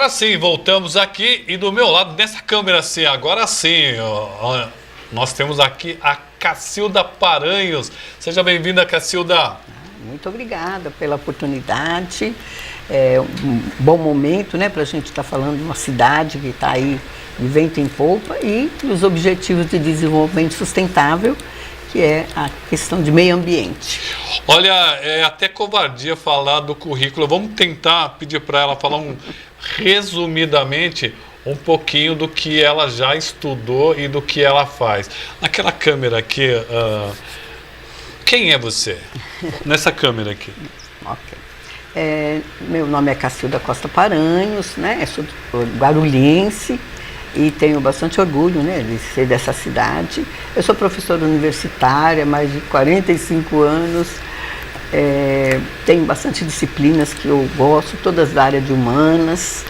Agora sim, voltamos aqui e do meu lado, nessa câmera assim, agora sim, nós temos aqui a Cacilda Paranhos. Seja bem-vinda, Cacilda. Muito obrigada pela oportunidade. É um bom momento, né, para a gente estar falando de uma cidade que está aí de vento em popa e os objetivos de desenvolvimento sustentável, que é a questão de meio ambiente. Olha, é até covardia falar do currículo. Vamos tentar pedir para ela falar resumidamente um pouquinho do que ela já estudou e do que ela faz. Naquela câmera aqui, quem é você? Nessa câmera aqui. Ok. Meu nome é Cacilda Costa Paranhos, né? Eu sou guarulhense e tenho bastante orgulho, né, de ser dessa cidade. Eu sou professora universitária há mais de 45 anos. Tenho bastante disciplinas que eu gosto, todas da área de humanas.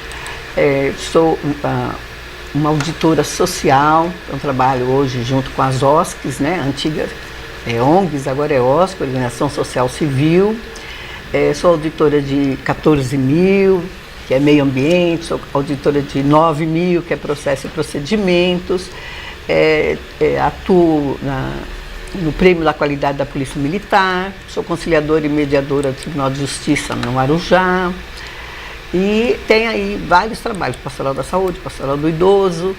Sou uma auditora social, eu trabalho hoje junto com as OSCs, né, antigas ONGs, agora é OSC, Organização Social Civil. Sou auditora de 14.000, que é meio ambiente, sou auditora de 9.000, que é processo e procedimentos. Atuo no Prêmio da Qualidade da Polícia Militar, sou conciliadora e mediadora do Tribunal de Justiça no Arujá. E tem aí vários trabalhos, pastoral da saúde, pastoral do idoso.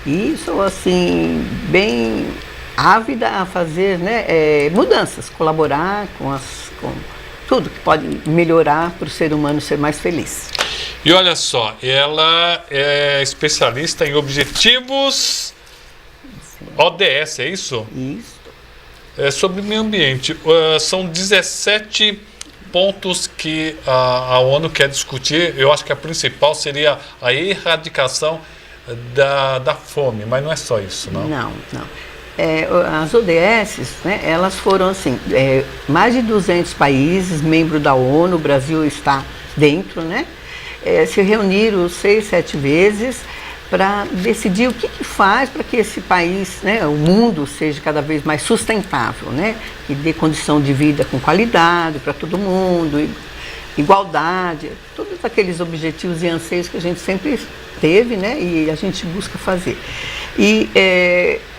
E sou, assim, bem ávida a fazer, né, mudanças, colaborar com tudo que pode melhorar para o ser humano ser mais feliz. E olha só, ela é especialista em objetivos ODS, é isso? Isso. Sobre meio ambiente. São 17 pontos que a ONU quer discutir. Eu acho que a principal seria a erradicação da fome, mas não é só isso, não? Não. As ODS, né, elas foram assim, mais de 200 países, membros da ONU, o Brasil está dentro, né? Se reuniram 6, 7 vezes para decidir o que faz para que esse país, né, o mundo, seja cada vez mais sustentável, né? Que dê condição de vida com qualidade para todo mundo, igualdade, todos aqueles objetivos e anseios que a gente sempre teve, né? E a gente busca fazer. E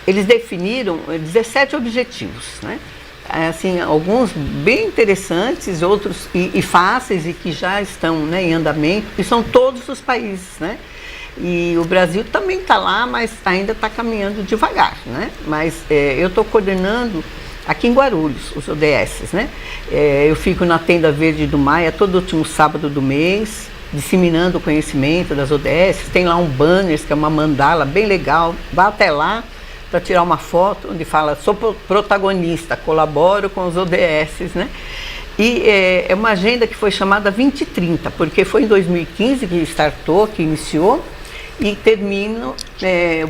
eles definiram 17 objetivos, né? Assim, alguns bem interessantes, outros e fáceis e que já estão, né, em andamento, e são todos os países, né? E o Brasil também está lá, mas ainda está caminhando devagar, né? Mas eu estou coordenando aqui em Guarulhos, os ODS, né? Eu fico na Tenda Verde do Maia todo último sábado do mês, disseminando o conhecimento das ODS. Tem lá um banner, que é uma mandala bem legal, vá até lá para tirar uma foto onde fala: sou protagonista, colaboro com os ODS, né? E é uma agenda que foi chamada 2030, porque foi em 2015 que startou, que iniciou, e termina o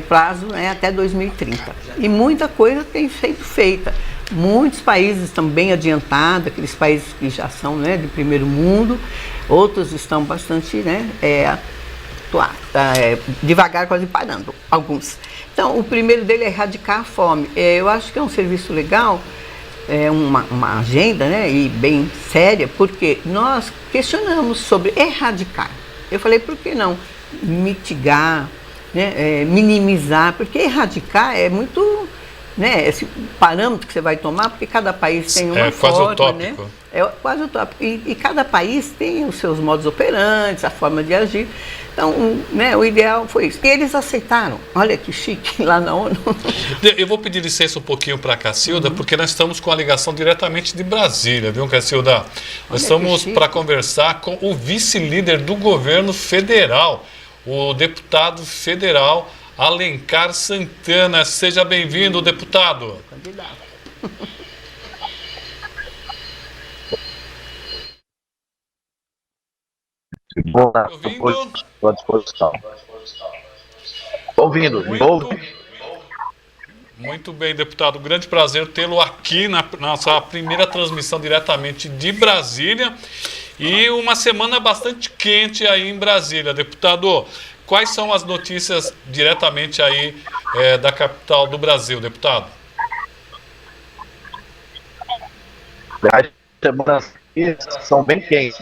prazo, né, até 2030. E muita coisa tem sido feita. Muitos países estão bem adiantados, aqueles países que já são, né, de primeiro mundo, outros estão bastante, né, devagar, quase parando, alguns. Então, o primeiro dele é erradicar a fome. Eu acho que é um serviço legal, uma agenda, né, e bem séria, porque nós questionamos sobre erradicar. Eu falei, por que não mitigar, né, minimizar? Porque erradicar é muito, né, esse parâmetro que você vai tomar, porque cada país tem uma forma, quase utópico. Né? É quase utópico. E cada país tem os seus modos operantes, a forma de agir. Então, né, o ideal foi isso. E eles aceitaram. Olha que chique, lá na ONU. Eu vou pedir licença um pouquinho para a Cacilda, porque nós estamos com a ligação diretamente de Brasília, viu, Cacilda? Nós estamos para conversar com o vice-líder do governo federal, o deputado federal Alencar Santana. Seja bem-vindo, deputado. Candidato. Estou à disposição. Ouvindo. Muito bem, deputado. Grande prazer tê-lo aqui na nossa primeira transmissão diretamente de Brasília. E uma semana bastante quente aí em Brasília. Deputado, quais são as notícias diretamente aí da capital do Brasil, deputado? As semanas são bem quentes.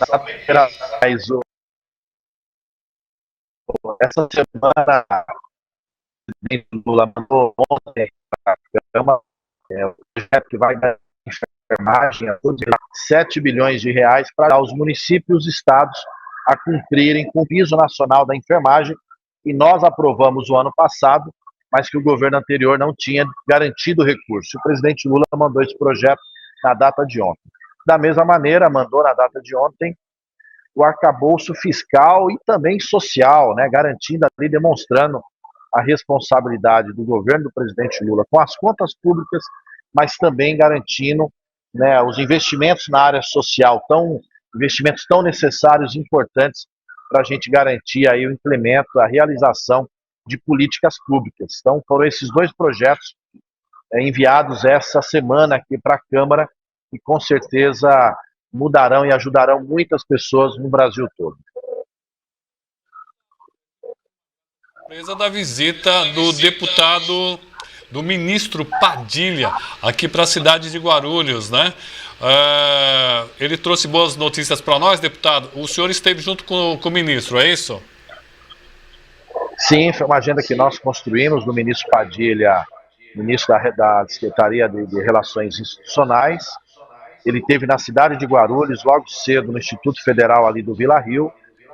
essa semana, o presidente Lula mandou ontem para a Câmara o projeto que vai dar enfermagem a todos, 7 bilhões de reais para os municípios e estados a cumprirem com o piso nacional da enfermagem, e nós aprovamos o ano passado, mas que o governo anterior não tinha garantido o recurso. O presidente Lula mandou esse projeto na data de ontem. Da mesma maneira, mandou na data de ontem o arcabouço fiscal e também social, né, garantindo ali, demonstrando a responsabilidade do governo do presidente Lula com as contas públicas, mas também garantindo, né, os investimentos na área social, investimentos tão necessários e importantes para a gente garantir aí o implemento, a realização de políticas públicas. Então, foram esses dois projetos enviados essa semana aqui para a Câmara, e com certeza mudarão e ajudarão muitas pessoas no Brasil todo. Surpresa da visita do deputado, do ministro Padilha, aqui para a cidade de Guarulhos, né? Ele trouxe boas notícias para nós, deputado. O senhor esteve junto com o ministro, é isso? Sim, foi uma agenda que nós construímos do ministro Padilha, ministro da Secretaria de Relações Institucionais. Ele esteve na cidade de Guarulhos logo cedo no Instituto Federal ali do Vila Rio.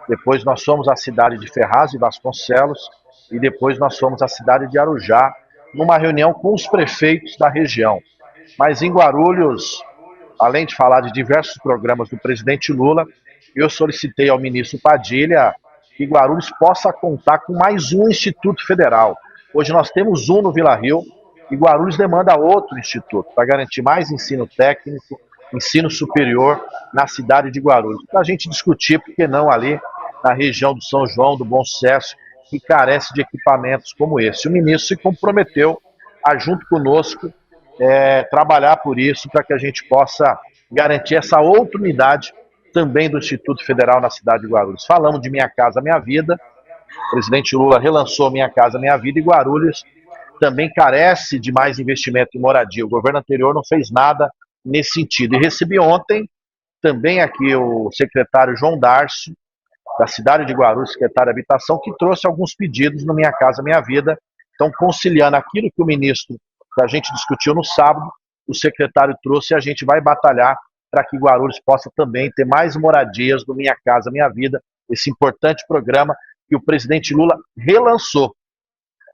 Depois nós fomos à cidade de Ferraz e Vasconcelos, e depois nós fomos à cidade de Arujá, numa reunião com os prefeitos da região. Mas em Guarulhos, além de falar de diversos programas do presidente Lula, eu solicitei ao ministro Padilha que Guarulhos possa contar com mais um Instituto Federal. Hoje nós temos um no Vila Rio, e Guarulhos demanda outro instituto, para garantir mais ensino técnico, ensino superior na cidade de Guarulhos. Para a gente discutir, por que não ali na região do São João, do Bom Sucesso, que carece de equipamentos como esse. O ministro se comprometeu a, junto conosco, trabalhar por isso, para que a gente possa garantir essa outra unidade também do Instituto Federal na cidade de Guarulhos. Falamos de Minha Casa Minha Vida, o presidente Lula relançou Minha Casa Minha Vida, e Guarulhos também carece de mais investimento em moradia. O governo anterior não fez nada nesse sentido. E recebi ontem também aqui o secretário João Darcio, da cidade de Guarulhos, secretário de Habitação, que trouxe alguns pedidos no Minha Casa Minha Vida. Então, conciliando aquilo que o ministro, que a gente discutiu no sábado, o secretário trouxe, e a gente vai batalhar para que Guarulhos possa também ter mais moradias do Minha Casa Minha Vida, esse importante programa que o presidente Lula relançou.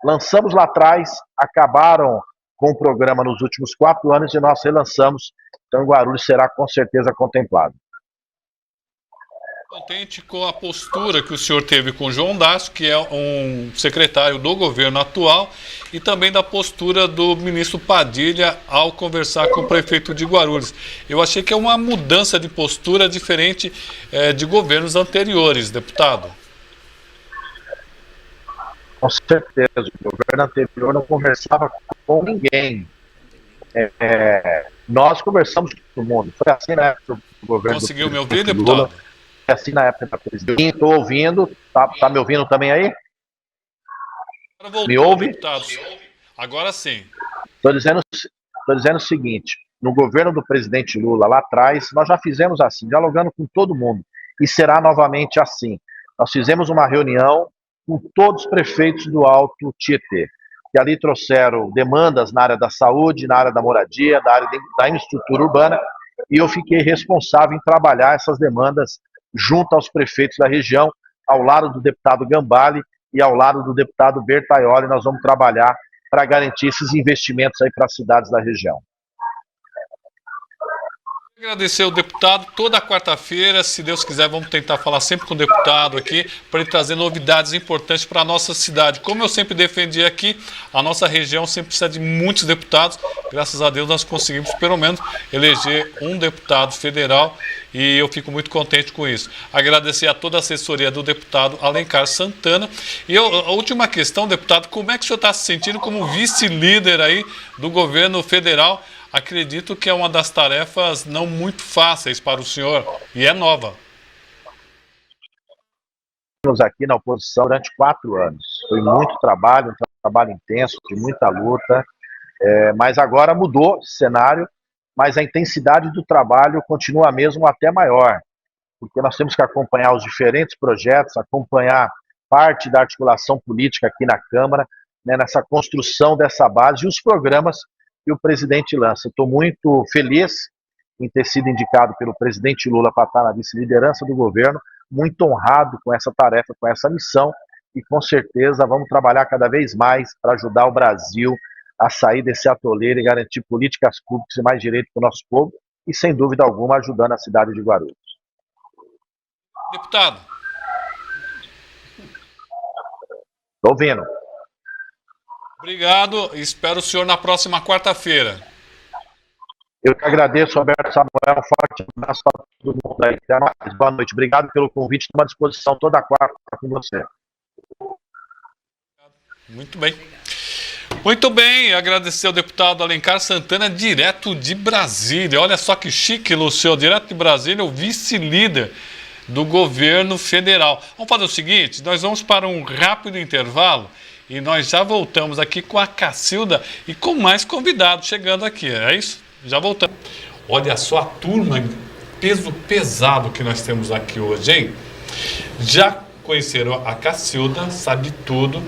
Lançamos lá atrás, acabaram com o programa nos últimos 4 anos e nós relançamos. Então, Guarulhos será com certeza contemplado. Contente com a postura que o senhor teve com o João Darcio, que é um secretário do governo atual, e também da postura do ministro Padilha ao conversar com o prefeito de Guarulhos. Eu achei que é uma mudança de postura diferente de governos anteriores, deputado. Com certeza, o governo anterior não conversava com ninguém. Nós conversamos com todo mundo. Foi assim na época do governo. Conseguiu me ouvir, deputado? Lula. Foi assim na época da presidência. Estou ouvindo. Tá me ouvindo também aí? Agora voltou, me ouve? Deputado. Agora sim. Estou dizendo o seguinte: no governo do presidente Lula, lá atrás, nós já fizemos assim, dialogando com todo mundo. E será novamente assim. Nós fizemos uma reunião com todos os prefeitos do Alto Tietê, que ali trouxeram demandas na área da saúde, na área da moradia, da área da infraestrutura urbana, e eu fiquei responsável em trabalhar essas demandas junto aos prefeitos da região, ao lado do deputado Gambale e ao lado do deputado Bertaioli. Nós vamos trabalhar para garantir esses investimentos aí para as cidades da região. Agradecer ao deputado. Toda quarta-feira, se Deus quiser, vamos tentar falar sempre com o deputado aqui, para ele trazer novidades importantes para a nossa cidade. Como eu sempre defendi aqui, a nossa região sempre precisa de muitos deputados. Graças a Deus nós conseguimos, pelo menos, eleger um deputado federal, e eu fico muito contente com isso. Agradecer a toda a assessoria do deputado Alencar Santana. E a última questão, deputado, como é que o senhor está se sentindo como vice-líder aí do governo federal? Acredito que é uma das tarefas não muito fáceis para o senhor, e é nova. Estamos aqui na oposição durante 4 anos. Foi muito trabalho, um trabalho intenso, de muita luta, mas agora mudou o cenário, mas a intensidade do trabalho continua a mesma, até maior, porque nós temos que acompanhar os diferentes projetos, acompanhar parte da articulação política aqui na Câmara, né, nessa construção dessa base e os programas que o presidente lança. Estou muito feliz em ter sido indicado pelo presidente Lula para estar na vice-liderança do governo, muito honrado com essa tarefa, com essa missão, e com certeza vamos trabalhar cada vez mais para ajudar o Brasil a sair desse atoleiro e garantir políticas públicas e mais direito para o nosso povo, e sem dúvida alguma ajudando a cidade de Guarulhos. Deputado. Estou ouvindo. Obrigado, espero o senhor na próxima quarta-feira. Eu que agradeço, Roberto Samuel, um forte abraço para todo mundo aí. Até mais, boa noite. Obrigado pelo convite, estou à disposição toda quarta com você. Muito bem. Muito bem, agradecer ao deputado Alencar Santana, direto de Brasília. Olha só que chique, Lúcio, direto de Brasília, o vice-líder do governo federal. Vamos fazer o seguinte, nós vamos para um rápido intervalo e nós já voltamos aqui com a Cacilda e com mais convidados chegando aqui, é isso? Já voltamos. Olha só a turma, peso pesado que nós temos aqui hoje, hein? Já conheceram a Cacilda, sabe tudo.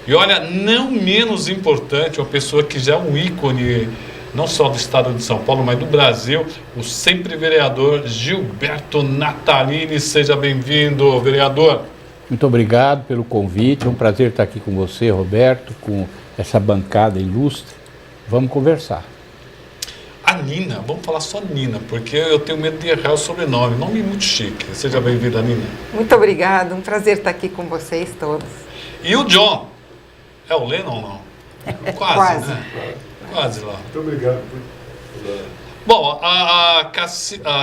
E olha, não menos importante, uma pessoa que já é um ícone, não só do estado de São Paulo, mas do Brasil, o sempre vereador Gilberto Natalini. Seja bem-vindo, vereador. Muito obrigado pelo convite, é um prazer estar aqui com você, Roberto, com essa bancada ilustre. Vamos conversar. A Nina, vamos falar só Nina, porque eu tenho medo de errar o sobrenome, nome muito chique. Seja bem-vinda, Nina. Muito obrigado, um prazer estar aqui com vocês todos. E o John, é o Lennon ou não? Quase, né? Quase lá. Muito obrigado. Bom, a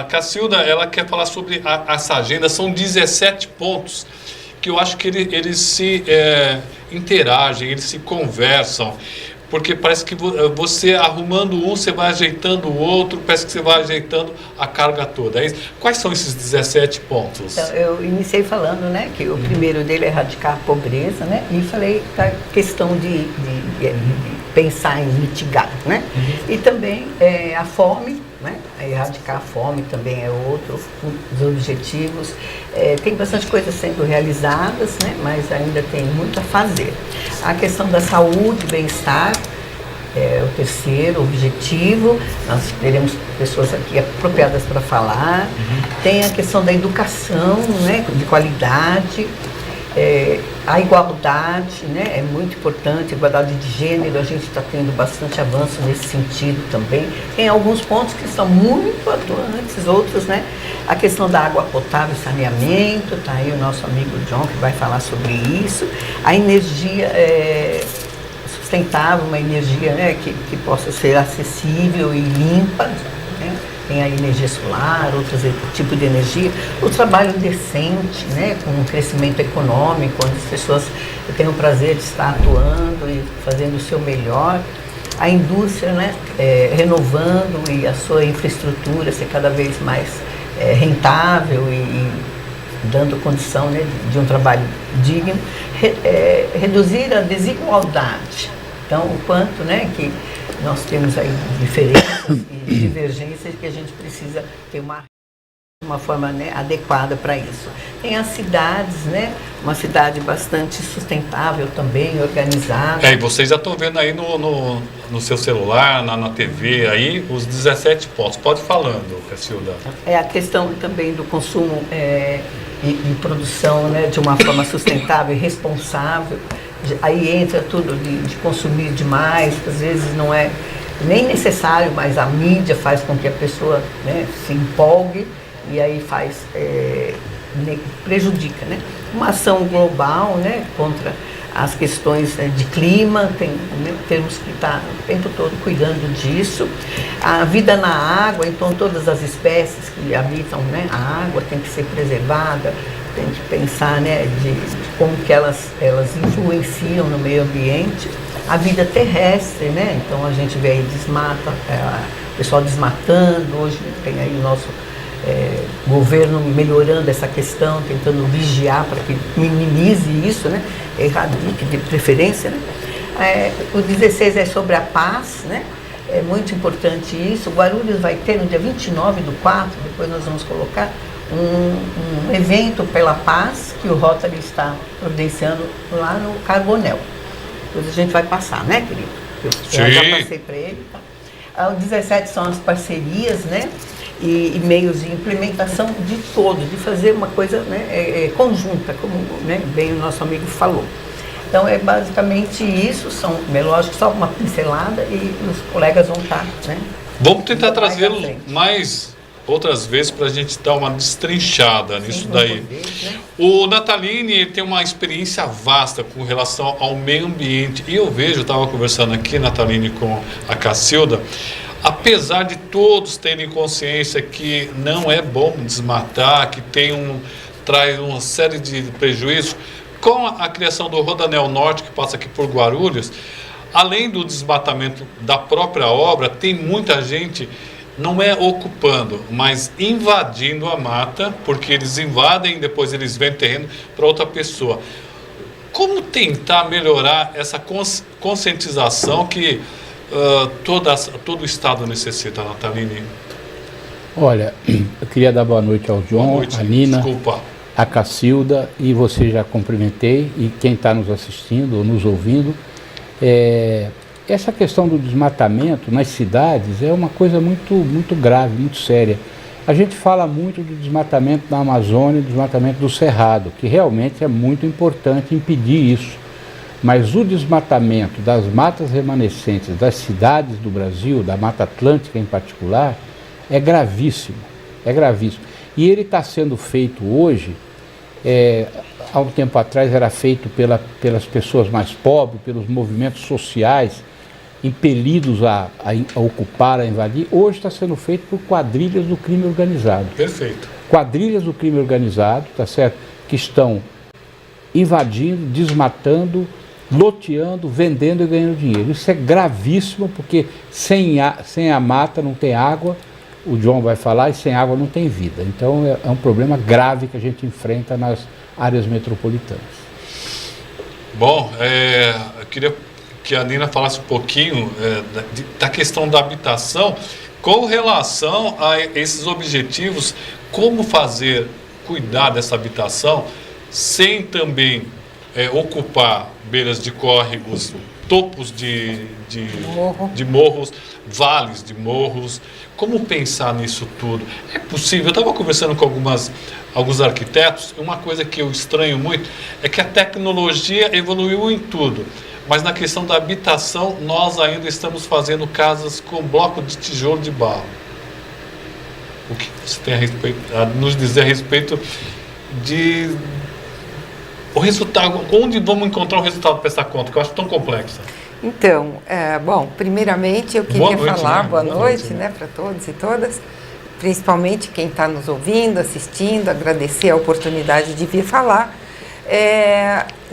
Cacilda, ela quer falar sobre essa agenda, são 17 pontos que eu acho que eles se interagem, eles se conversam. Porque parece que você arrumando um, você vai ajeitando o outro, parece que você vai ajeitando a carga toda. É isso? Quais são esses 17 pontos? Então, eu iniciei falando, né, que o primeiro dele é erradicar a pobreza, né, e falei da questão de pensar em mitigar, né, e também a fome, né, erradicar a fome também é outro dos objetivos. Tem bastante coisas sendo realizadas, né, mas ainda tem muito a fazer. A questão da saúde, bem-estar, é o terceiro objetivo. Nós teremos pessoas aqui apropriadas para falar. Tem a questão da educação, né, de qualidade. A igualdade, né, é muito importante, igualdade de gênero, a gente está tendo bastante avanço nesse sentido também. Tem alguns pontos que são muito atuantes, outros, né, a questão da água potável e saneamento, está aí o nosso amigo John que vai falar sobre isso. A energia sustentável, uma energia, né, que possa ser acessível e limpa, né? Tem a energia solar, outros tipos de energia, o trabalho decente, né, com um crescimento econômico, onde as pessoas têm o prazer de estar atuando e fazendo o seu melhor, a indústria, né, renovando e a sua infraestrutura ser cada vez mais rentável e dando condição, né, de um trabalho digno, reduzir a desigualdade. Então, o quanto, né, que nós temos aí diferenças e divergências que a gente precisa ter uma forma, né, adequada para isso. Tem as cidades, né, uma cidade bastante sustentável também, organizada. E vocês já estão vendo aí no seu celular, na TV, aí os 17 pontos. Pode ir falando, Cacilda. É a questão também do consumo e produção, né, de uma forma sustentável e responsável. Aí entra tudo de consumir demais, às vezes não é nem necessário, mas a mídia faz com que a pessoa, né, se empolgue e aí prejudica, né? Uma ação global, né, contra as questões de clima, temos que estar o tempo todo cuidando disso. A vida na água, então todas as espécies que habitam, né, a água tem que ser preservada, tem que pensar, né, de como que elas influenciam no meio ambiente. A vida terrestre, né, então a gente vê aí o pessoal desmatando, hoje tem aí o nosso governo melhorando essa questão, tentando vigiar para que minimize isso, né, erradique de preferência, né. O 16 é sobre a paz, né, é muito importante isso. O Guarulhos vai ter no dia 29/4, depois nós vamos colocar, um evento pela paz que o Rotary está providenciando lá no Carbonel. Depois a gente vai passar, né, querido? Eu já passei para ele. Tá? O 17 são as parcerias, né? E meios de implementação de todos, de fazer uma coisa, né, conjunta, como, né, bem o nosso amigo falou. Então é basicamente isso, lógico, só uma pincelada e os colegas vão estar, né? Vamos tentar trazê-lo mais outras vezes para a gente dar uma destrinchada nisso daí. Poder, né? O Natalini tem uma experiência vasta com relação ao meio ambiente. E eu vejo, eu estava conversando aqui, Natalini, com a Cacilda, apesar de todos terem consciência que não é bom desmatar, que traz uma série de prejuízos, com a criação do Rodoanel Norte, que passa aqui por Guarulhos, além do desmatamento da própria obra, tem muita gente, não é ocupando, mas invadindo a mata, porque eles invadem e depois eles vendem terreno para outra pessoa. Como tentar melhorar essa conscientização que todo o Estado necessita, Natalini? Olha, eu queria dar boa noite ao João, a Nina, desculpa, a Cacilda, e você já cumprimentei, e quem está nos assistindo ou nos ouvindo. Essa questão do desmatamento nas cidades é uma coisa muito grave, muito séria. A gente fala muito do desmatamento na Amazônia, do desmatamento do Cerrado, que realmente é muito importante impedir isso. Mas o desmatamento das matas remanescentes das cidades do Brasil, da Mata Atlântica em particular, é gravíssimo, E ele está sendo feito hoje, há um tempo atrás era feito pelas pessoas mais pobres, pelos movimentos sociais, impelidos a ocupar, a invadir. Hoje está sendo feito por quadrilhas do crime organizado. Perfeito. Quadrilhas do crime organizado, tá certo? Que estão invadindo, desmatando, loteando, vendendo e ganhando dinheiro. Isso é gravíssimo, porque sem a mata não tem água, o João vai falar, e sem água não tem vida. Então é um problema grave que a gente enfrenta nas áreas metropolitanas. Bom, eu queria que a Nina falasse um pouquinho da questão da habitação com relação a esses objetivos, como cuidar dessa habitação sem também ocupar beiras de córregos, topos de morros, vales de morros. Como pensar nisso tudo? É possível? Eu estava conversando com alguns arquitetos, e uma coisa que eu estranho muito é que a tecnologia evoluiu em tudo, mas na questão da habitação nós ainda estamos fazendo casas com bloco de tijolo de barro. O que você tem a nos dizer a respeito de o resultado, onde vamos encontrar o resultado para essa conta, que eu acho tão complexa? Então, bom, primeiramente eu queria falar boa noite, né, para todos e todas, principalmente quem está nos ouvindo, assistindo, agradecer a oportunidade de vir falar.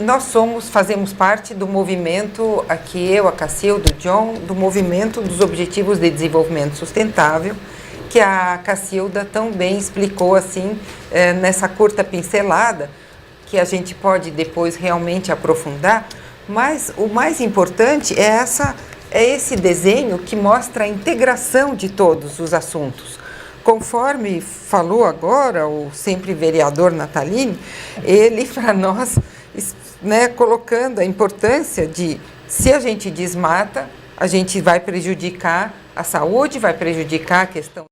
Nós fazemos parte do movimento, aqui eu, a Cacilda, o John, do movimento dos Objetivos de Desenvolvimento Sustentável, que a Cacilda tão bem explicou assim, nessa curta pincelada, que a gente pode depois realmente aprofundar, mas o mais importante é esse desenho que mostra a integração de todos os assuntos. Conforme falou agora o sempre vereador Natalini, ele para nós, né, colocando a importância de, se a gente desmata, a gente vai prejudicar a saúde, vai prejudicar a questão,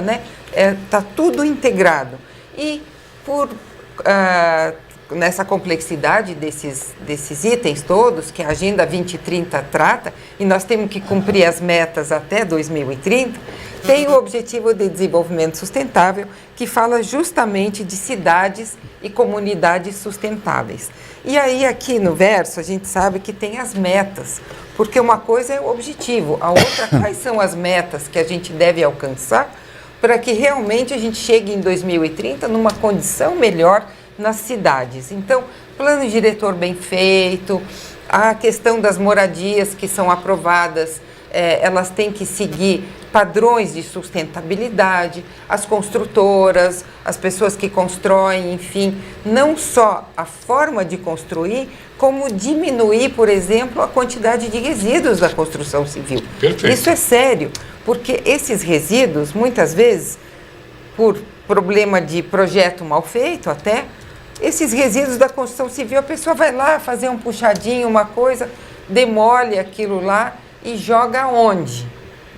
né? Tá tudo integrado. E nessa complexidade desses itens todos, que a Agenda 2030 trata, e nós temos que cumprir as metas até 2030, tem o Objetivo de Desenvolvimento Sustentável, que fala justamente de cidades e comunidades sustentáveis. E aí, aqui no verso, a gente sabe que tem as metas, porque uma coisa é o objetivo, a outra, quais são as metas que a gente deve alcançar para que realmente a gente chegue em 2030 numa condição melhor nas cidades. Então, plano diretor bem feito, a questão das moradias que são aprovadas, elas têm que seguir padrões de sustentabilidade, as construtoras, as pessoas que constroem, enfim, não só a forma de construir, como diminuir, por exemplo, a quantidade de resíduos da construção civil. Perfeito. Isso é sério, porque esses resíduos, muitas vezes, por problema de projeto mal feito até, esses resíduos da construção civil, a pessoa vai lá fazer um puxadinho, uma coisa, demole aquilo lá e joga onde?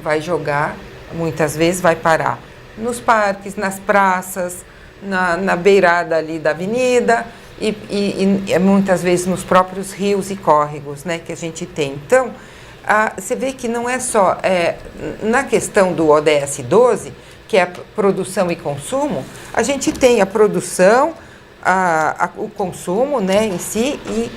Vai jogar, muitas vezes vai parar nos parques, nas praças, na beirada ali da avenida e muitas vezes nos próprios rios e córregos, né, que a gente tem. Então, você vê que não é só na questão do ODS 12, que é a produção e consumo, a gente tem a produção, o consumo, né, em si e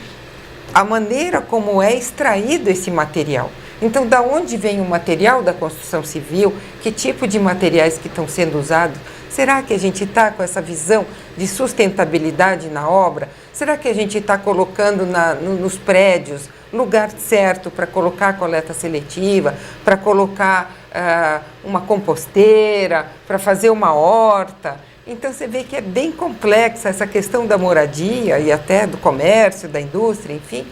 a maneira como é extraído esse material. Então, da onde vem o material da construção civil? Que tipo de materiais que estão sendo usados? Será que a gente está com essa visão de sustentabilidade na obra? Será que a gente está colocando nos prédios lugar certo para colocar a coleta seletiva, para colocar uma composteira, para fazer uma horta? Então, você vê que é bem complexa essa questão da moradia e até do comércio, da indústria, enfim.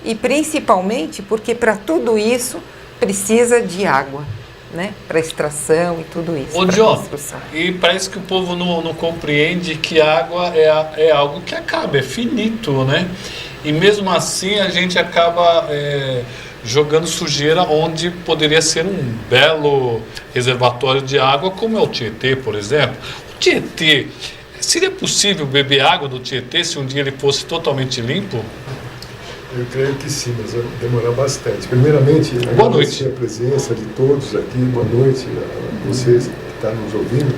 E principalmente porque para tudo isso precisa de água, né? Para extração e tudo isso. Ô, John, e parece que o povo não compreende que a água é algo que acaba, é finito, né? E mesmo assim a gente acaba jogando sujeira onde poderia ser um belo reservatório de água, como é o Tietê, por exemplo. O Tietê, seria possível beber água do Tietê se um dia ele fosse totalmente limpo? Eu creio que sim, mas vai demorar bastante. Primeiramente, agradecer a presença de todos aqui. Boa noite a vocês que estão nos ouvindo.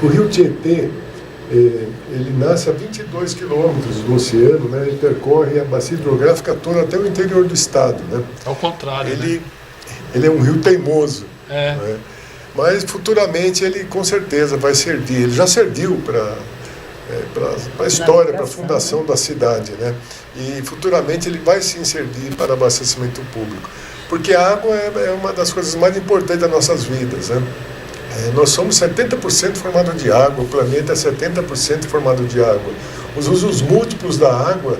O rio Tietê, ele nasce a 22 quilômetros do oceano, né? Ele percorre a bacia hidrográfica toda até o interior do estado, né? Ao contrário, ele é um rio teimoso. Né? Mas futuramente ele com certeza vai servir. Ele já serviu para a história, para a fundação da cidade, né? E futuramente ele vai sim servir para abastecimento público, porque a água é uma das coisas mais importantes das nossas vidas, né? Nós somos 70% formado de água, o planeta é 70% formado de água. Os usos múltiplos da água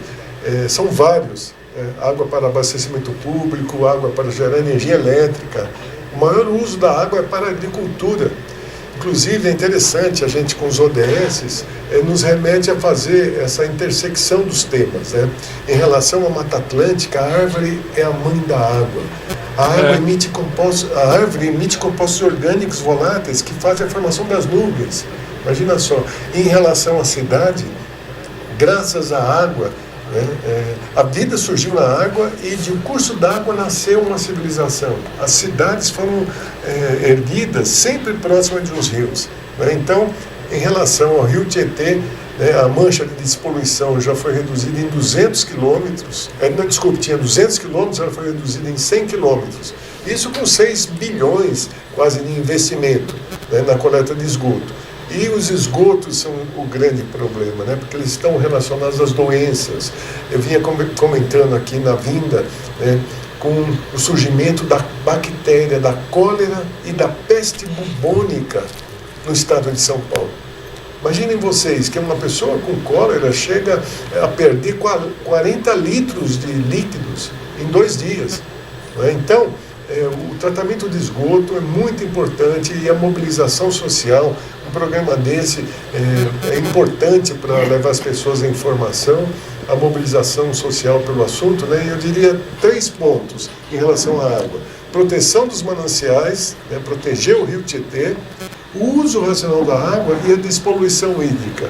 são vários, água para abastecimento público, água para gerar energia elétrica. O maior uso da água é para a agricultura. Inclusive, é interessante, a gente com os ODS nos remete a fazer essa intersecção dos temas, né? Em relação à Mata Atlântica, a árvore é a mãe da água. A árvore emite compostos orgânicos voláteis que fazem a formação das nuvens. Imagina só, em relação à cidade, graças à água, a vida surgiu na água e de um curso d'água nasceu uma civilização. As cidades foram erguidas sempre próximas de uns rios. Então, em relação ao rio Tietê, a mancha de despoluição já foi reduzida em 200 quilômetros. Tinha 200 quilômetros, ela foi reduzida em 100 quilômetros. Isso com 6 bilhões quase de investimento, né, na coleta de esgoto. E os esgotos são o grande problema, né? Porque eles estão relacionados às doenças. Eu vinha comentando aqui na vinda, né, com o surgimento da bactéria, da cólera e da peste bubônica no estado de São Paulo. Imaginem vocês que uma pessoa com cólera chega a perder 40 litros de líquidos em 2 dias. Né? Então, o tratamento de esgoto é muito importante e a mobilização social, um programa desse é importante para levar as pessoas à informação, a mobilização social pelo assunto, né? E eu diria 3 pontos em relação à água. Proteção dos mananciais, né? Proteger o rio Tietê, o uso racional da água e a despoluição hídrica.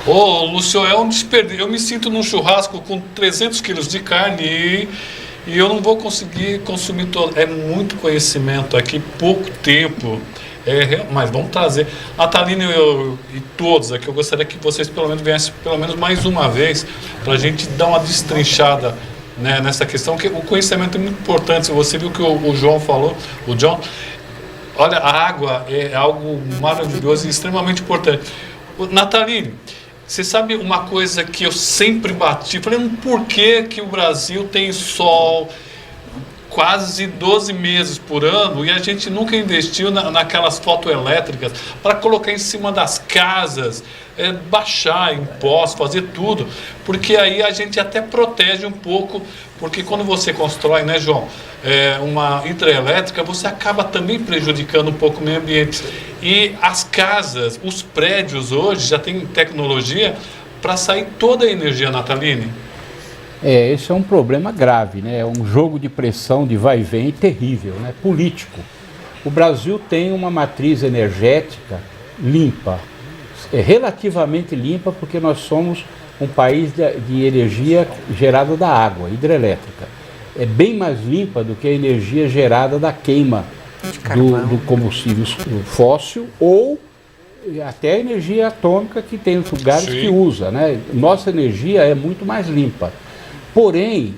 Ô, Lúcio, é um desperdício. Eu me sinto num churrasco com 300 quilos de carne e eu não vou conseguir consumir todo. É muito conhecimento aqui, pouco tempo. Mas vamos trazer. Natalina e todos aqui, eu gostaria que vocês pelo menos viessem pelo menos mais uma vez para a gente dar uma destrinchada, né, nessa questão, que o conhecimento é muito importante. Você viu que o João falou, o John. Olha, a água é algo maravilhoso e extremamente importante. Natalina, você sabe uma coisa que eu sempre bati? Falei, por que o Brasil tem sol quase 12 meses por ano, e a gente nunca investiu naquelas fotoelétricas para colocar em cima das casas, baixar impostos, fazer tudo, porque aí a gente até protege um pouco, porque quando você constrói, né, João, uma hidrelétrica, você acaba também prejudicando um pouco o meio ambiente. E as casas, os prédios hoje já tem tecnologia para sair toda a energia, Nataline. Esse é um problema grave, né? É um jogo de pressão, de vai e vem terrível, né? Político. O Brasil tem uma matriz energética limpa, relativamente limpa, porque nós somos um país de energia gerada da água, hidrelétrica. É bem mais limpa do que a energia gerada da queima do combustível fóssil ou até a energia atômica que tem lugares que usa, né? Nossa energia é muito mais limpa. Porém,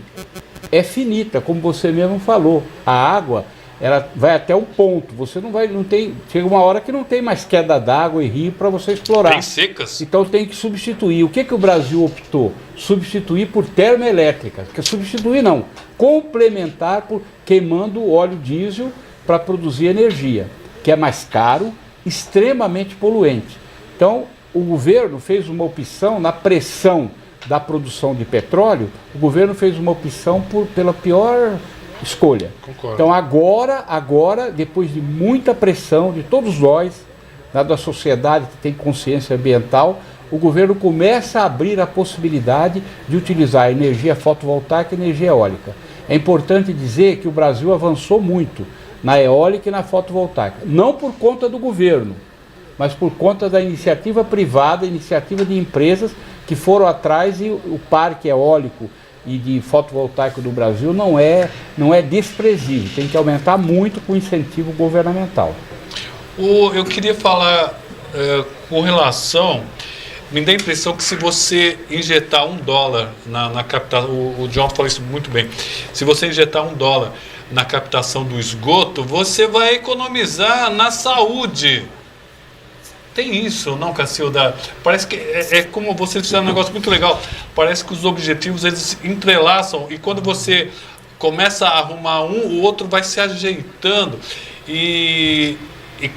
é finita, como você mesmo falou. A água, ela vai até um ponto. Você não tem. Chega uma hora que não tem mais queda d'água e rio para você explorar. Tem secas. Então tem que substituir. O que o Brasil optou? Substituir por termoelétrica. Que substituir não, complementar por queimando óleo diesel para produzir energia, que é mais caro, extremamente poluente. Então, o governo fez uma opção na pressão da produção de petróleo, o governo fez uma opção pela pior escolha. Concordo. Então agora, depois de muita pressão de todos nós, da sociedade que tem consciência ambiental, o governo começa a abrir a possibilidade de utilizar energia fotovoltaica e energia eólica. É importante dizer que o Brasil avançou muito na eólica e na fotovoltaica, não por conta do governo, mas por conta da iniciativa privada, iniciativa de empresas que foram atrás, e o parque eólico e de fotovoltaico do Brasil não é desprezível, tem que aumentar muito com incentivo governamental. Eu queria falar com relação, me dá a impressão que se você injetar $1 na captação, o John falou isso muito bem, se você injetar $1 na captação do esgoto, você vai economizar na saúde. Tem isso, não, Cacilda? Parece que é como vocês fizeram um negócio muito legal. Parece que os objetivos, eles entrelaçam. E quando você começa a arrumar um, o outro vai se ajeitando. E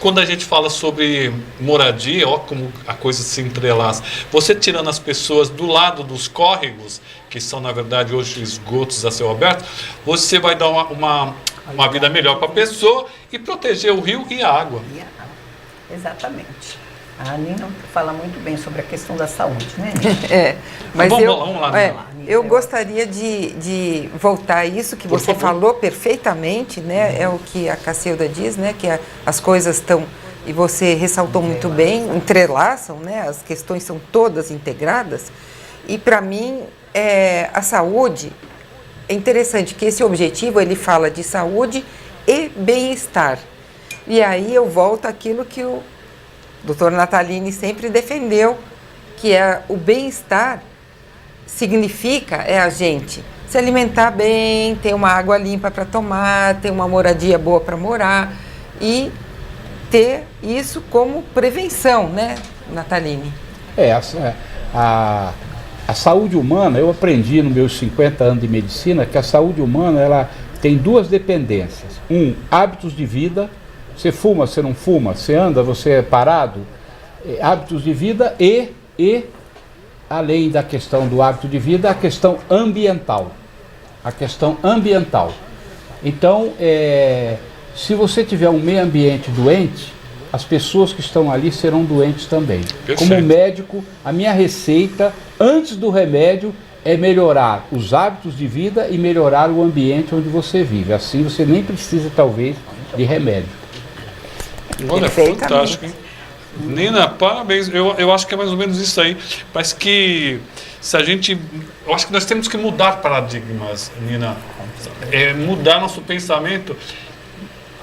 quando a gente fala sobre moradia, ó como a coisa se entrelaça. Você tirando as pessoas do lado dos córregos, que são, na verdade, hoje esgotos a céu aberto, você vai dar uma vida melhor para a pessoa e proteger o rio e a água. Exatamente. A Nina fala muito bem sobre a questão da saúde, né? Mas vamos lá, eu gostaria de voltar a isso que você falou perfeitamente, né? É o que a Cacilda diz, né? Que as coisas estão, e você ressaltou muito bem, entrelaçam, né? As questões são todas integradas. E para mim, a saúde, é interessante que esse objetivo, ele fala de saúde e bem-estar. E aí eu volto àquilo que o Dr. Nataline sempre defendeu, que é o bem-estar significa a gente se alimentar bem, ter uma água limpa para tomar, ter uma moradia boa para morar e ter isso como prevenção, né, Nataline? A saúde humana, eu aprendi nos meus 50 anos de medicina que a saúde humana ela tem duas dependências. Hábitos de vida. Você fuma, você não fuma, você anda, você é parado, hábitos de vida e, além da questão do hábito de vida, a questão ambiental. Então, se você tiver um meio ambiente doente, as pessoas que estão ali serão doentes também. Perfeito. Como médico, a minha receita, antes do remédio, é melhorar os hábitos de vida e melhorar o ambiente onde você vive. Assim, você nem precisa, talvez, de remédio. Olha, fantástico, hein? Nina, parabéns. Eu acho que é mais ou menos isso aí. Parece que se a gente... Eu acho que nós temos que mudar paradigmas, Nina. Mudar nosso pensamento.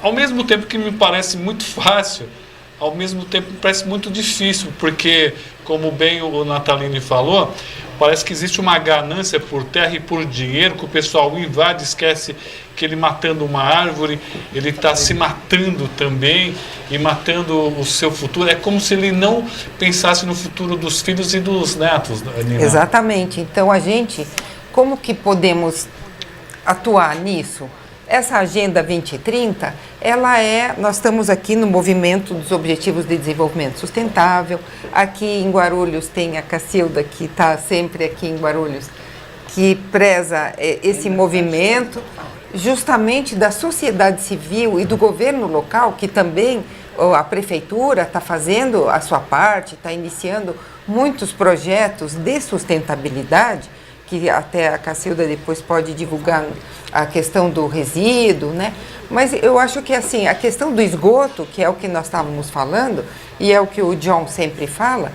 Ao mesmo tempo que me parece muito fácil, ao mesmo tempo me parece muito difícil, porque, como bem o Nataline falou, parece que existe uma ganância por terra e por dinheiro, que o pessoal invade, esquece que ele matando uma árvore, ele está se matando também e matando o seu futuro. É como se ele não pensasse no futuro dos filhos e dos netos, Nina. Exatamente. Então, a gente, como que podemos atuar nisso? essa Agenda 2030, nós estamos aqui no movimento dos Objetivos de Desenvolvimento Sustentável. Aqui em Guarulhos tem a Cacilda, que está sempre aqui em Guarulhos, que preza esse movimento, justamente da sociedade civil e do governo local, que também a prefeitura está fazendo a sua parte, está iniciando muitos projetos de sustentabilidade, que até a Cacilda depois pode divulgar a questão do resíduo, né? Mas eu acho que assim, a questão do esgoto, que é o que nós estávamos falando, e é o que o John sempre fala,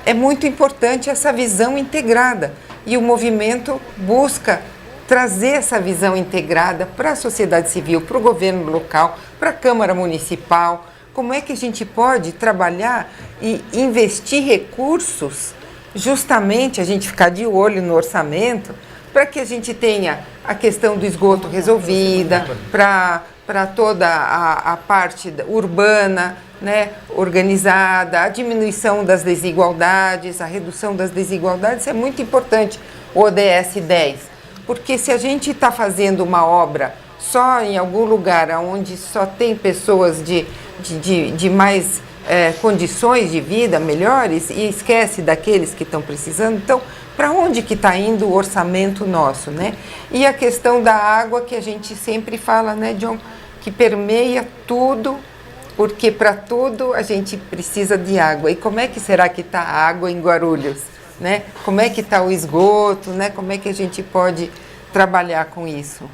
é muito importante essa visão integrada. E o movimento busca trazer essa visão integrada para a sociedade civil, para o governo local, para a Câmara Municipal. Como é que a gente pode trabalhar e investir recursos, justamente a gente ficar de olho no orçamento, para que a gente tenha a questão do esgoto resolvida, para toda a parte urbana, né, organizada, a diminuição das desigualdades, a redução das desigualdades é muito importante, o ODS 10. Porque se a gente está fazendo uma obra só em algum lugar onde só tem pessoas de mais condições de vida melhores e esquece daqueles que estão precisando, então, para onde que está indo o orçamento nosso, né? E a questão da água, que a gente sempre fala, né, John, que permeia tudo, porque para tudo a gente precisa de água. E como é que será que está a água em Guarulhos, né? Como é que está o esgoto, né? Como é que a gente pode trabalhar com isso?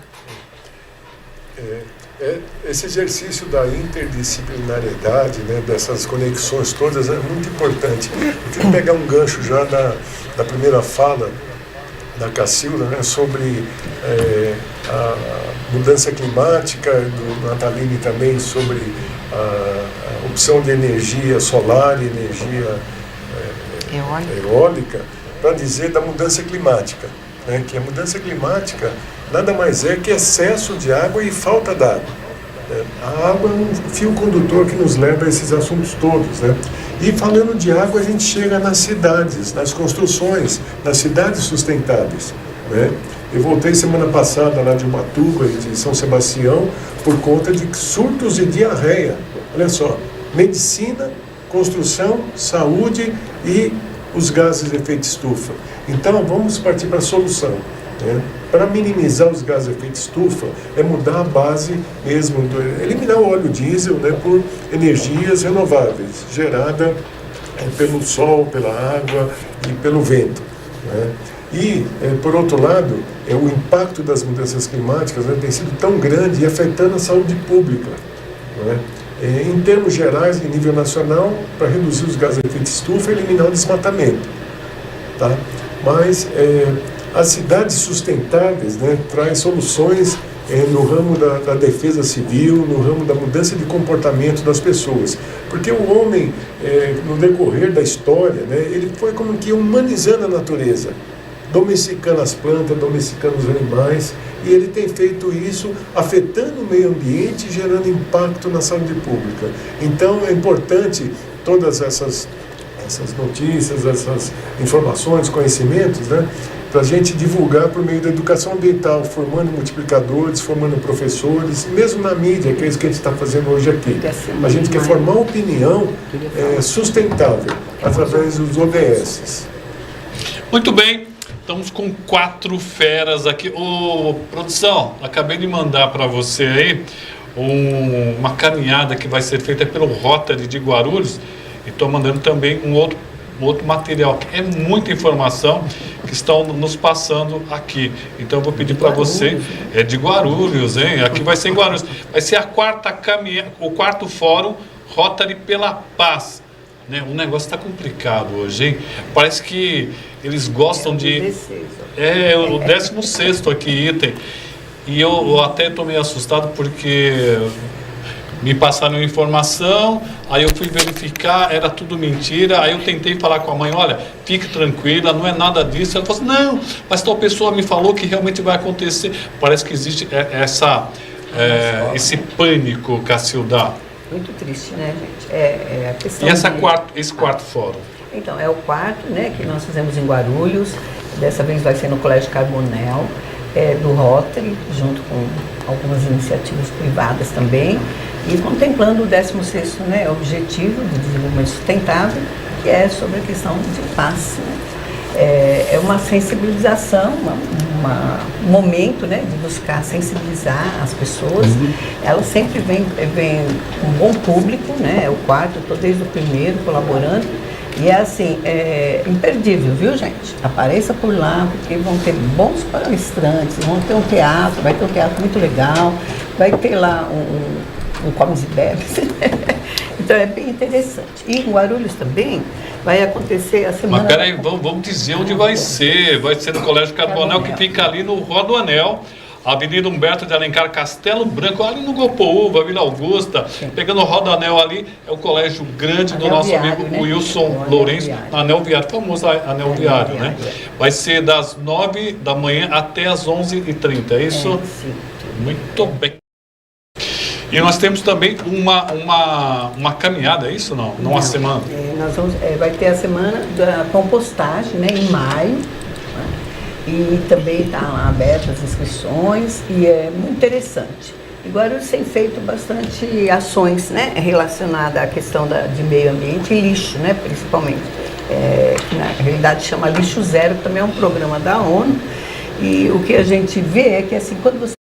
Esse exercício da interdisciplinariedade, né, dessas conexões todas, é muito importante. Eu queria pegar um gancho já da primeira fala da Cacilda, né, sobre a mudança climática, do Natalini também, sobre a opção de energia solar e energia eólica, para dizer da mudança climática, né, que a mudança climática nada mais é que excesso de água e falta d'água. A água é um fio condutor que nos leva a esses assuntos todos, né? E falando de água, a gente chega nas cidades, nas construções, nas cidades sustentáveis, né? Eu voltei semana passada lá de Ubatuba e de São Sebastião por conta de surtos de diarreia. Olha só, medicina, construção, saúde e os gases de efeito estufa. Então, vamos partir para a solução, né? Para minimizar os gases de efeito estufa, é mudar a base mesmo, eliminar o óleo diesel, né, por energias renováveis, gerada pelo sol, pela água e pelo vento, né? E, por outro lado, o impacto das mudanças climáticas, né, tem sido tão grande e afetando a saúde pública, né? Em termos gerais, em nível nacional, para reduzir os gases de efeito estufa, eliminar o desmatamento, tá? Mas as cidades sustentáveis, né, trazem soluções no ramo da defesa civil, no ramo da mudança de comportamento das pessoas. Porque o homem, no decorrer da história, né, ele foi como que humanizando a natureza, domesticando as plantas, domesticando os animais, e ele tem feito isso afetando o meio ambiente e gerando impacto na saúde pública. Então é importante todas essas notícias, essas informações, conhecimentos, né, para a gente divulgar por meio da educação ambiental, formando multiplicadores, formando professores, mesmo na mídia, que é isso que a gente está fazendo hoje aqui. A gente quer formar opinião sustentável através dos ODS. Muito bem, estamos com 4 feras aqui. Produção, acabei de mandar para você aí uma caminhada que vai ser feita pelo Rotary de Guarulhos, e estou mandando também um outro material, que é muita informação que estão nos passando aqui. Então eu vou pedir para você, de Guarulhos, hein? Aqui vai ser em Guarulhos. Vai ser o quarto fórum Rotary pela Paz, né? O negócio está complicado hoje, hein? Parece que eles gostam de... o 16º aqui item. E eu até estou meio assustado porque me passaram informação, aí eu fui verificar, era tudo mentira, aí eu tentei falar com a mãe, olha, fique tranquila, não é nada disso. Ela falou assim, não, mas tal pessoa me falou que realmente vai acontecer. Parece que existe esse pânico, Cacilda. Muito triste, né, gente? A questão e esse quarto fórum? Então, é o quarto, né, que nós fizemos em Guarulhos, dessa vez vai ser no Colégio Carbonel. do Rotary, junto com algumas iniciativas privadas também, e contemplando o 16º, né, Objetivo de Desenvolvimento Sustentável, que é sobre a questão de paz, né? É uma sensibilização, um momento, né, de buscar sensibilizar as pessoas. Ela sempre vem com um bom público, né? O quarto, eu estou desde o primeiro colaborando. E é assim, imperdível, viu, gente? Apareça por lá, porque vão ter bons palestrantes, vão ter um teatro, vai ter um teatro muito legal, vai ter lá um comes e bebes. Então é bem interessante. E em Guarulhos também vai acontecer a semana... Mas peraí, vamos dizer onde vai ser. Vai ser no Colégio Cabo-Anel, que fica ali no Rodoanel, Avenida Humberto de Alencar, Castelo Branco, ali no Golpoúva, Vila Augusta. Sim. Pegando o Rodoanel ali, é o colégio grande do nosso amigo, né? Wilson Lourenço, Anel Viário, famoso Anel Viário, né? Vai ser das 9 da manhã até as 11h30, é isso? Sim. Muito bem. E nós temos também uma caminhada, é isso ou não? Não, uma semana? Nós vamos, vai ter a semana da compostagem, né, em maio, né, e também está lá abertas as inscrições, e é muito interessante. Agora eles têm feito bastante ações, né, relacionadas à questão de meio ambiente e lixo, né, principalmente. Que na realidade chama Lixo Zero, que também é um programa da ONU, e o que a gente vê é que assim, quando você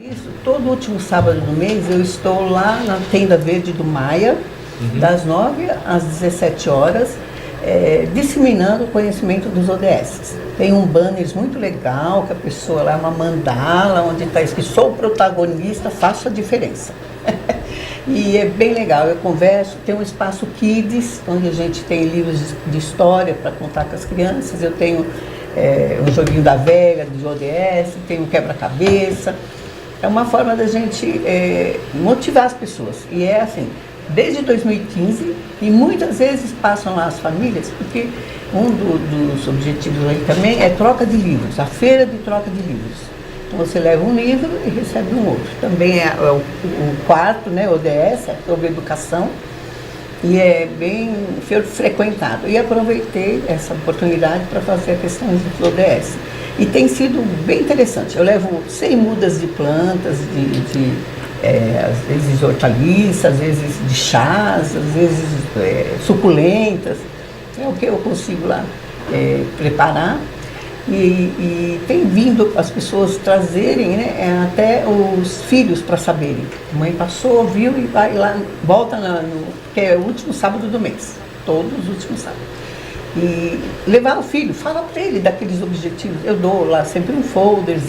isso, todo último sábado do mês eu estou lá na Tenda Verde do Maia, das 9 às 17 horas, disseminando o conhecimento dos ODS. Tem um banner muito legal, que a pessoa lá, uma mandala, onde está escrito, sou o protagonista, faço a diferença. E é bem legal, eu converso, tem um espaço Kids, onde a gente tem livros de história para contar com as crianças, eu tenho um joguinho da velha, dos ODS, tem um quebra-cabeça. É uma forma da gente motivar as pessoas. E é assim, desde 2015, e muitas vezes passam lá as famílias, porque um dos objetivos aí também é troca de livros, a feira de troca de livros. Então você leva um livro e recebe um outro. Também é o quarto, né, ODS, sobre educação, e é bem frequentado. E aproveitei essa oportunidade para fazer a questão dos ODS. E tem sido bem interessante. Eu levo 100 mudas de plantas, às vezes hortaliças, às vezes de chás, às vezes suculentas. É o que eu consigo lá preparar. E tem vindo as pessoas trazerem, né, até os filhos para saberem. A mãe passou, viu e vai lá, volta que é o último sábado do mês. Todos os últimos sábados. E levar o filho, fala para ele daqueles objetivos. Eu dou lá sempre um folder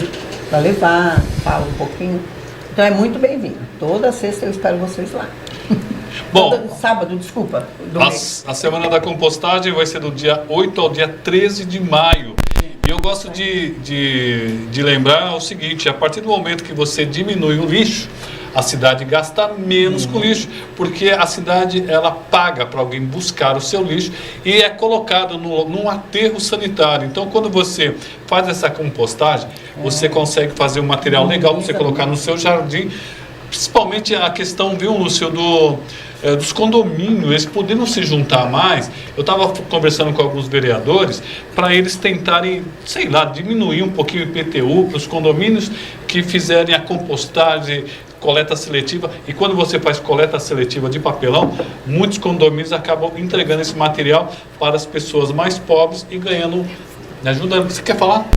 para levar, falo um pouquinho. Então é muito bem-vindo. Toda sexta eu espero vocês lá. Bom, sábado, desculpa. A Semana da Compostagem vai ser do dia 8 ao dia 13 de maio. E eu gosto de lembrar o seguinte, a partir do momento que você diminui o lixo, a cidade gasta menos com lixo, porque a cidade ela paga para alguém buscar o seu lixo e é colocado num aterro sanitário. Então, quando você faz essa compostagem, você consegue fazer um material legal para você colocar no seu jardim. Principalmente a questão, viu, Lúcio, dos condomínios, eles poderiam se juntar mais. Eu estava conversando com alguns vereadores para eles tentarem, sei lá, diminuir um pouquinho o IPTU para os condomínios que fizerem a compostagem, coleta seletiva. E quando você faz coleta seletiva de papelão, muitos condomínios acabam entregando esse material para as pessoas mais pobres e ganhando, ajudando. Você quer falar?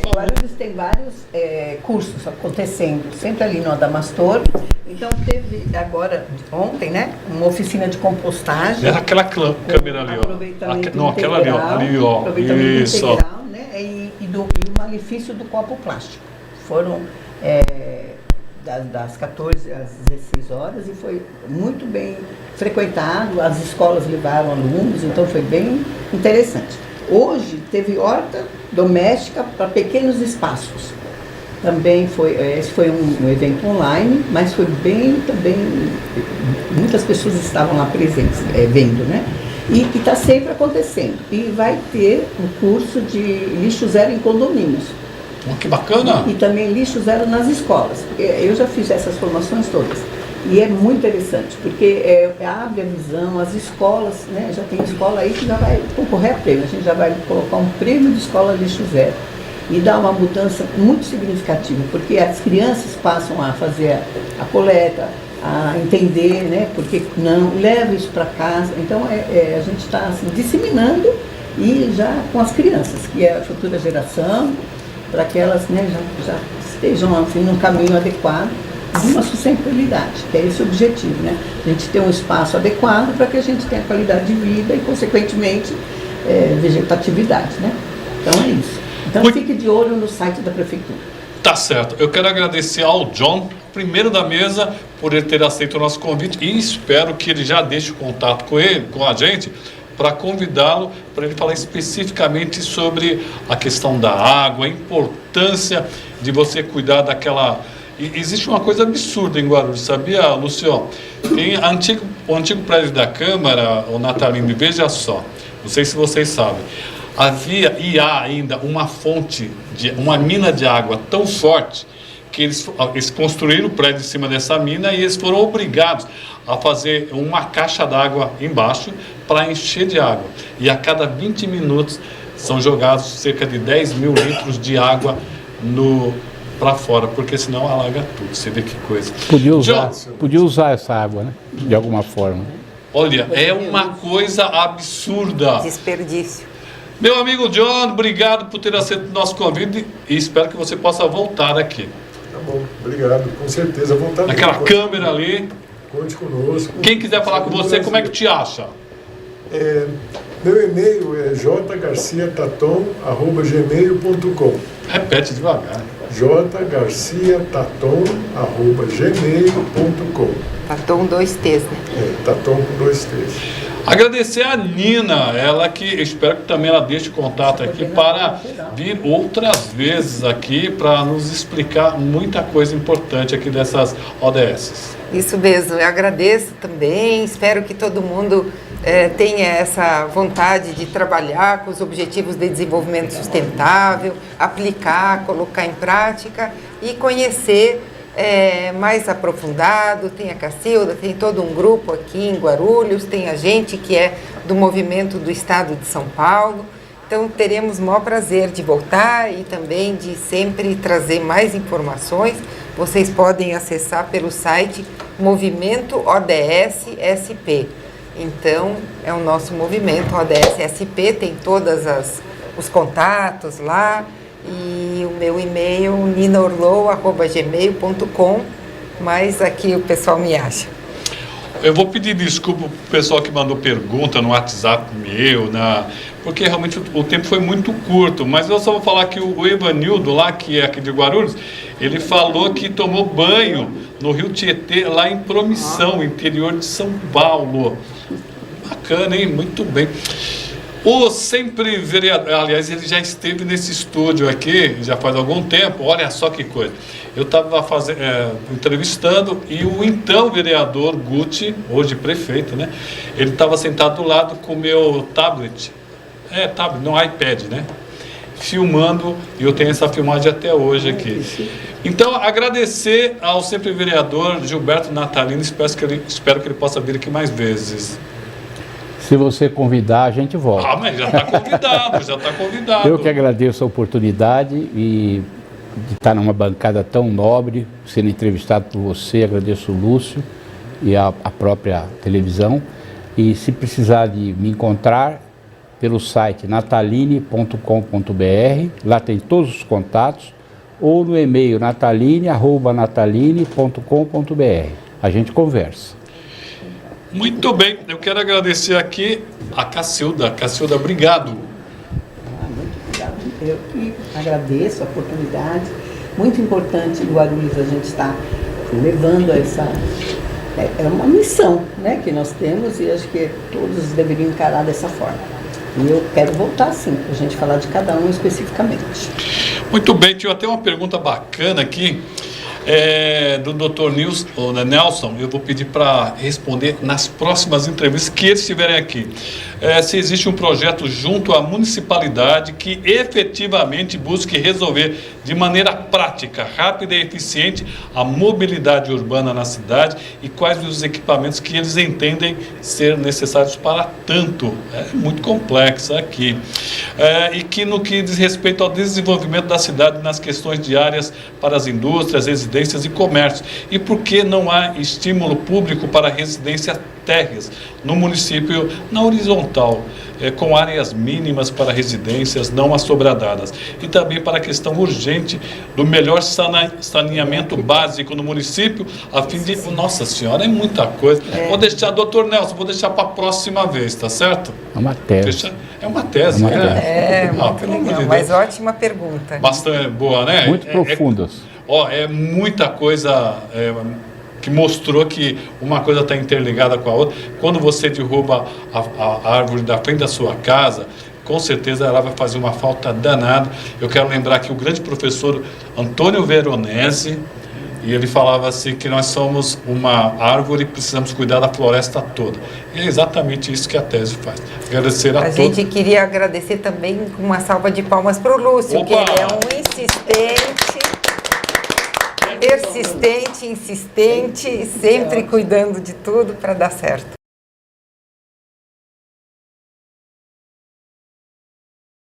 Guarulhos tem vários cursos acontecendo, sempre ali no Adamastor. Então teve agora, ontem, né, uma oficina de compostagem. Era aquela câmera ali, ó. Aproveitamento não, aquela ali, ó. Aproveitamento Isso, integral, né, e o malefício do copo plástico. Foram das 14 às 16 horas e foi muito bem frequentado, as escolas levaram alunos, então foi bem interessante. Hoje teve horta doméstica para pequenos espaços. Também esse foi um evento online, mas foi bem também, muitas pessoas estavam lá presentes, vendo, né? E está sempre acontecendo. E vai ter um curso de lixo zero em condomínios. Que bacana! E também lixo zero nas escolas. Eu já fiz essas formações todas. E é muito interessante, porque abre a visão, as escolas, né? Já tem escola aí que já vai concorrer a prêmio. A gente já vai colocar um prêmio de escola lixo zero. E dá uma mudança muito significativa, porque as crianças passam a fazer a coleta, a entender, né? Porque não, leva isso para casa. Então a gente está assim, disseminando e já com as crianças, que é a futura geração, para que elas, né, já estejam assim, num caminho adequado de uma sustentabilidade, que é esse o objetivo, né? A gente ter um espaço adequado para que a gente tenha qualidade de vida e, consequentemente, vegetatividade, né? Então é isso. Então fique de olho no site da Prefeitura. Tá certo. Eu quero agradecer ao John, primeiro da mesa, por ele ter aceito o nosso convite e espero que ele já deixe o contato com a gente, para convidá-lo, para ele falar especificamente sobre a questão da água, a importância de você cuidar daquela... Existe uma coisa absurda em Guarulhos, sabia, Luciano? Tem o antigo prédio da Câmara, o Natalino, veja só, não sei se vocês sabem, havia e há ainda uma fonte, uma mina de água tão forte que eles construíram o prédio em cima dessa mina e eles foram obrigados a fazer uma caixa d'água embaixo para encher de água. E a cada 20 minutos são jogados cerca de 10 mil litros de água para fora, porque senão alaga tudo. Você vê que coisa. Podia usar essa água, né? De alguma forma. Olha, é uma coisa absurda. Desperdício. Meu amigo John, obrigado por ter aceito o nosso convite e espero que você possa voltar aqui. Tá bom, obrigado. Com certeza, voltar. Naquela câmera ali. Conte conosco. Quem quiser falar com você, como é que te acha? Meu e-mail é jgarciataton@gmail.com. Repete devagar. jgarciataton@gmail.com. Taton 2 T's, né? Taton com 2 T's. Agradecer a Nina, ela que eu espero que também ela deixe o contato aqui para vir outras vezes aqui para nos explicar muita coisa importante aqui dessas ODS. Isso mesmo, eu agradeço também, espero que todo mundo tenha essa vontade de trabalhar com os objetivos de desenvolvimento sustentável, aplicar, colocar em prática e conhecer mais aprofundado. Tem a Cacilda, tem todo um grupo aqui em Guarulhos, tem a gente que é do movimento do Estado de São Paulo. Então teremos o maior prazer de voltar e também de sempre trazer mais informações. Vocês podem acessar pelo site Movimento ODS SP. Então é o nosso movimento ODS SP, tem todos os contatos lá. E o meu e-mail ninaorlou@gmail.com, mas aqui o pessoal me acha. Eu vou pedir desculpa pro pessoal que mandou pergunta no WhatsApp meu, porque realmente o tempo foi muito curto, mas eu só vou falar que o Evanildo lá, que é aqui de Guarulhos, ele falou que tomou banho no Rio Tietê, lá em Promissão, interior de São Paulo. Bacana, hein? Muito bem. O sempre vereador, aliás, ele já esteve nesse estúdio aqui, já faz algum tempo, olha só que coisa. Eu estava entrevistando e o então vereador Guti, hoje prefeito, né? Ele estava sentado do lado com o meu tablet, iPad, né? Filmando, e eu tenho essa filmagem até hoje aqui. Então, agradecer ao sempre vereador Gilberto Natalino, espero que ele possa vir aqui mais vezes. Se você convidar, a gente volta. Mas já está convidado, Eu que agradeço a oportunidade e de estar numa bancada tão nobre, sendo entrevistado por você, agradeço o Lúcio e a própria televisão. E se precisar de me encontrar, pelo site nataline.com.br, lá tem todos os contatos, ou no e-mail nataline@nataline.com.br. A gente conversa. Muito bem, eu quero agradecer aqui a Cacilda. Cacilda, obrigado. Muito obrigado. Eu que agradeço a oportunidade. Muito importante em Guarulhos a gente estar levando essa... É uma missão, né, que nós temos e acho que todos deveriam encarar dessa forma. E eu quero voltar, sim, para a gente falar de cada um especificamente. Muito bem, tinha até uma pergunta bacana aqui do Dr. Nelson. Eu vou pedir para responder nas próximas entrevistas que eles estiverem aqui. Se existe um projeto junto à municipalidade que efetivamente busque resolver de maneira prática, rápida e eficiente a mobilidade urbana na cidade e quais os equipamentos que eles entendem ser necessários para tanto. É muito complexo aqui. E que no que diz respeito ao desenvolvimento da cidade nas questões diárias para as indústrias, residências e comércios. E por que não há estímulo público para residências térreas no município na horizontal, com áreas mínimas para residências não assobradadas, e também para a questão urgente do melhor saneamento básico no município, a fim de... Nossa Senhora, é muita coisa. Vou deixar, doutor Nelson, vou deixar para a próxima vez, tá certo? É uma tese. É uma tese, muito legal, mas ótima pergunta. Bastante boa, né? Muito profundas. É muita coisa... que mostrou que uma coisa está interligada com a outra. Quando você derruba a árvore da frente da sua casa, com certeza ela vai fazer uma falta danada. Eu quero lembrar que o grande professor Antônio Veronese, e ele falava assim que nós somos uma árvore e precisamos cuidar da floresta toda. E é exatamente isso que a tese faz. Agradecer a todos. A gente queria agradecer também com uma salva de palmas para o Lúcio, que ele é um insistente... persistente, insistente, sempre cuidando de tudo para dar certo.